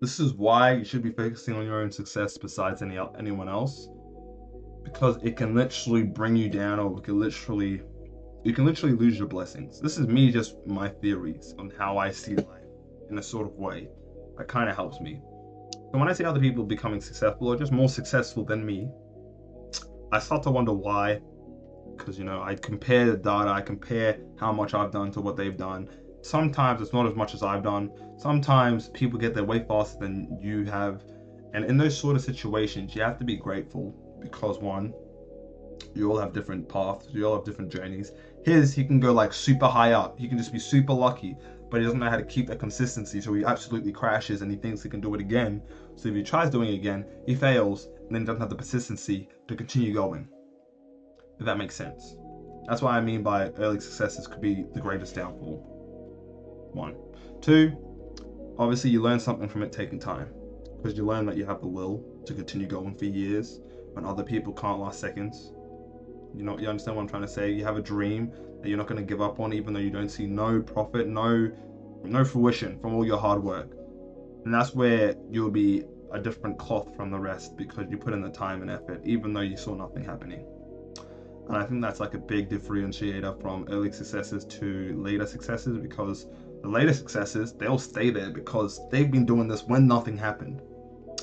This is why you should be focusing on your own success besides anyone else, because it can literally bring you down, or you can literally lose your blessings. This is me, just my theories on how I see life in a sort of way that kind of helps me. So when I see other people becoming successful or just more successful than me, I start to wonder why. Because I compare the data, I compare how much I've done to what they've done. Sometimes it's not as much as I've done. Sometimes people get there way faster than you have. And in those sort of situations, you have to be grateful because one, you all have different paths, you all have different journeys. He can go like super high up. He can just be super lucky, but he doesn't know how to keep that consistency. So he absolutely crashes and he thinks he can do it again. So if he tries doing it again, he fails and then doesn't have the persistency to continue going. If that makes sense. That's what I mean by early successes could be the greatest downfall. One. Two, obviously you learn something from it taking time. Because you learn that you have the will to continue going for years when other people can't last seconds. You understand what I'm trying to say? You have a dream that you're not going to give up on, even though you don't see no profit, no fruition from all your hard work. And that's where you'll be a different cloth from the rest, because you put in the time and effort, even though you saw nothing happening. And I think that's like a big differentiator from early successes to later successes, because the later successes, they'll stay there because they've been doing this when nothing happened.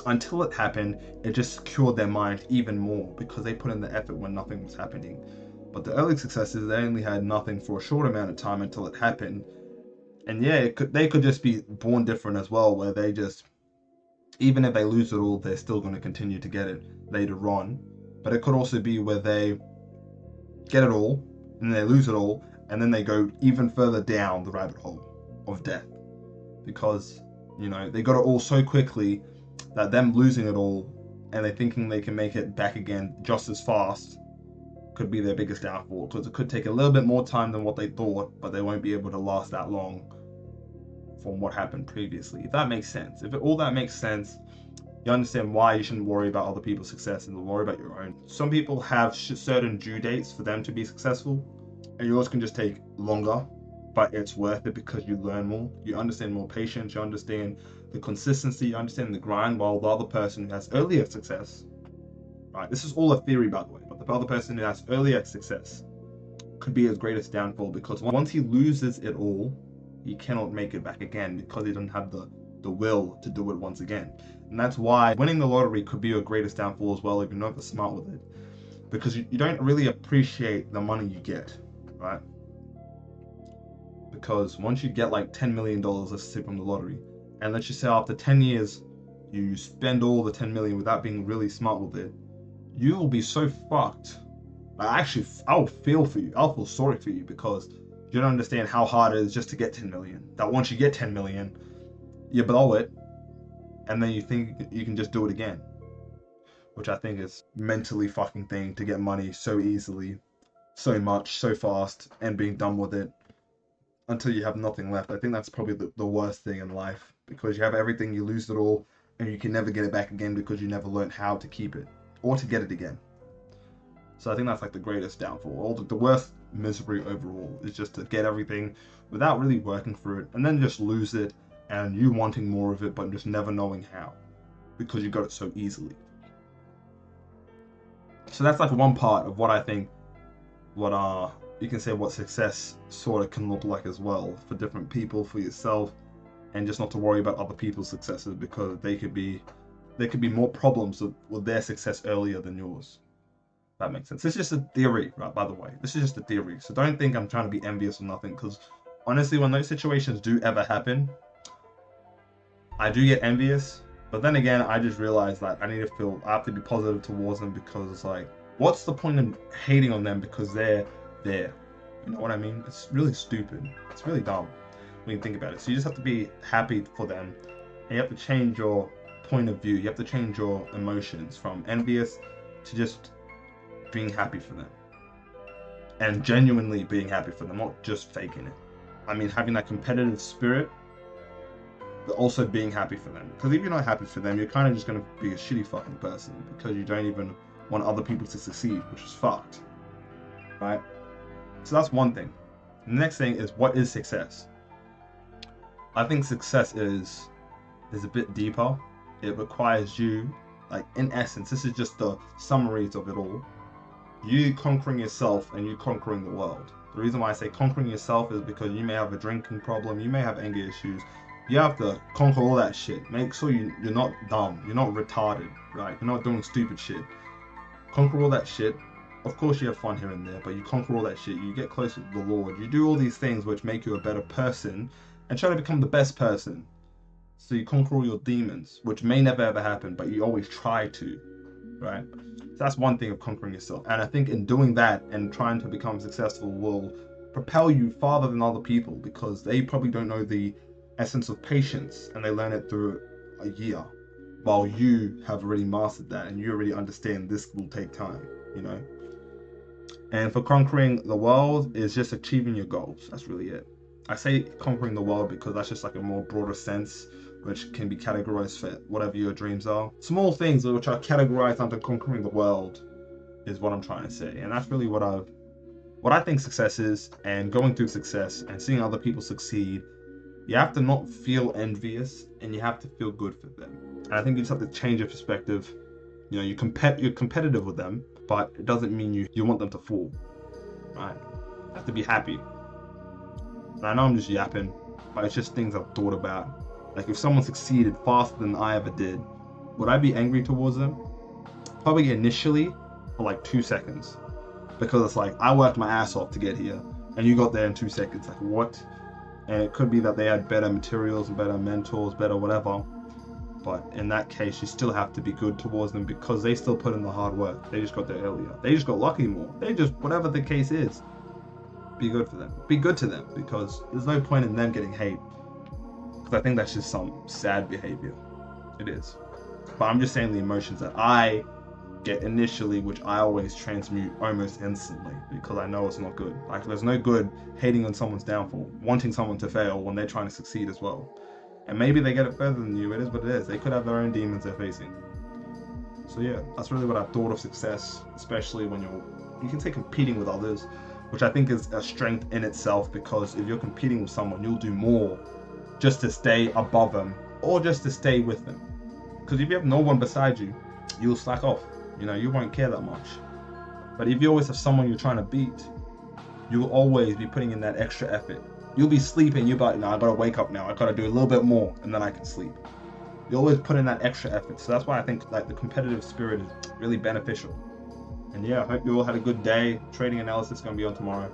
Until it happened, it just secured their mind even more because they put in the effort when nothing was happening. But the early successes, they only had nothing for a short amount of time until it happened. And yeah, they could just be born different as well, where they just, even if they lose it all, they're still going to continue to get it later on. But it could also be where they get it all and they lose it all, and then they go even further down the rabbit hole of death because they got it all so quickly that them losing it all and they thinking they can make it back again just as fast could be their biggest downfall, because it could take a little bit more time than what they thought, but they won't be able to last that long from what happened previously. If that makes sense, if all that makes sense, you understand why you shouldn't worry about other people's success and worry about your own. Some people have certain due dates for them to be successful, and yours can just take longer, but it's worth it because you learn more, you understand more patience, you understand the consistency, you understand the grind, while the other person who has earlier success, right? This is all a theory, by the way, but the other person who has earlier success could be his greatest downfall, because once he loses it all, he cannot make it back again because he doesn't have the will to do it once again. And that's why winning the lottery could be your greatest downfall as well if you're not smart with it, because you don't really appreciate the money you get, right? Because once you get like $10 million, let's say, from the lottery, and let's just say after 10 years you spend all the 10 million without being really smart with it, you will be so fucked. Actually, I'll feel for you, I'll feel sorry for you, because you don't understand how hard it is just to get 10 million. That once you get 10 million, you blow it, and then you think you can just do it again, which I think is mentally fucking thing, to get money so easily, so much, so fast, and being done with it until you have nothing left. I think that's probably the worst thing in life, because you have everything, you lose it all, and you can never get it back again because you never learned how to keep it or to get it again. So I think that's like the greatest downfall. All the worst misery overall is just to get everything without really working through it, and then just lose it, and you wanting more of it but just never knowing how, because you got it so easily. So that's like one part of what I think, what you can say what success sort of can look like as well for different people, for yourself, and just not to worry about other people's successes, because there could be more problems with their success earlier than yours. That makes sense. This is just a theory, right? By the way, this is just a theory. So don't think I'm trying to be envious or nothing, because honestly, when those situations do ever happen, I do get envious. But then again, I just realize that I have to be positive towards them, because it's like, what's the point in hating on them because they're there? You know what I mean? It's really stupid. It's really dumb when you think about it. So you just have to be happy for them, and you have to change your point of view. You have to change your emotions from envious to just being happy for them, and genuinely being happy for them, not just faking it. I mean, having that competitive spirit, but also being happy for them. Because if you're not happy for them, you're kind of just going to be a shitty fucking person, because you don't even want other people to succeed, which is fucked, right? So that's one thing. The next thing is, what is success? I think success is is a bit deeper. It requires you, like in essence, this is just the summaries of it all. You conquering yourself and you conquering the world. The reason why I say conquering yourself is because you may have a drinking problem, you may have anger issues. You have to conquer all that shit. Make sure you're not dumb, you're not retarded, right? You're not doing stupid shit. Conquer all that shit. Of course you have fun here and there, but you conquer all that shit. You get closer to the Lord. You do all these things which make you a better person and try to become the best person. So you conquer all your demons, which may never ever happen, but you always try to, right? So that's one thing of conquering yourself. And I think in doing that and trying to become successful will propel you farther than other people, because they probably don't know the essence of patience and they learn it through a year, while you have already mastered that and you already understand this will take time, you know? And for conquering the world is just achieving your goals. That's really it. I say conquering the world because that's just like a more broader sense, which can be categorized for whatever your dreams are. Small things which are categorized under conquering the world is what I'm trying to say. And that's really what I think success is. And going through success and seeing other people succeed, you have to not feel envious and you have to feel good for them. And I think you just have to change your perspective. You know, you're competitive with them, but it doesn't mean you want them to fall. Right? You have to be happy. And I know I'm just yapping, but it's just things I've thought about. Like if someone succeeded faster than I ever did, would I be angry towards them? Probably initially for like 2 seconds. Because it's like, I worked my ass off to get here and you got there in 2 seconds. Like what? And it could be that they had better materials and better mentors, better whatever. But in that case, you still have to be good towards them because they still put in the hard work. They just got there earlier. They just got lucky more. They just, whatever the case is, be good for them. Be good to them, because there's no point in them getting hate. Because I think that's just some sad behavior. It is. But I'm just saying the emotions that I get initially, which I always transmute almost instantly, because I know it's not good. Like there's no good hating on someone's downfall, wanting someone to fail when they're trying to succeed as well. And maybe they get it further than you. It is what it is. They could have their own demons they're facing. So yeah, that's really what I thought of success, especially when you can say competing with others, which I think is a strength in itself, because if you're competing with someone, you'll do more just to stay above them or just to stay with them. Because if you have no one beside you, you'll slack off. You know, you won't care that much. But if you always have someone you're trying to beat, you'll always be putting in that extra effort. You'll be sleeping, you'll be like, no, I gotta wake up now. I gotta do a little bit more and then I can sleep. You always put in that extra effort. So that's why I think like the competitive spirit is really beneficial. And yeah, I hope you all had a good day. Trading analysis is gonna be on tomorrow.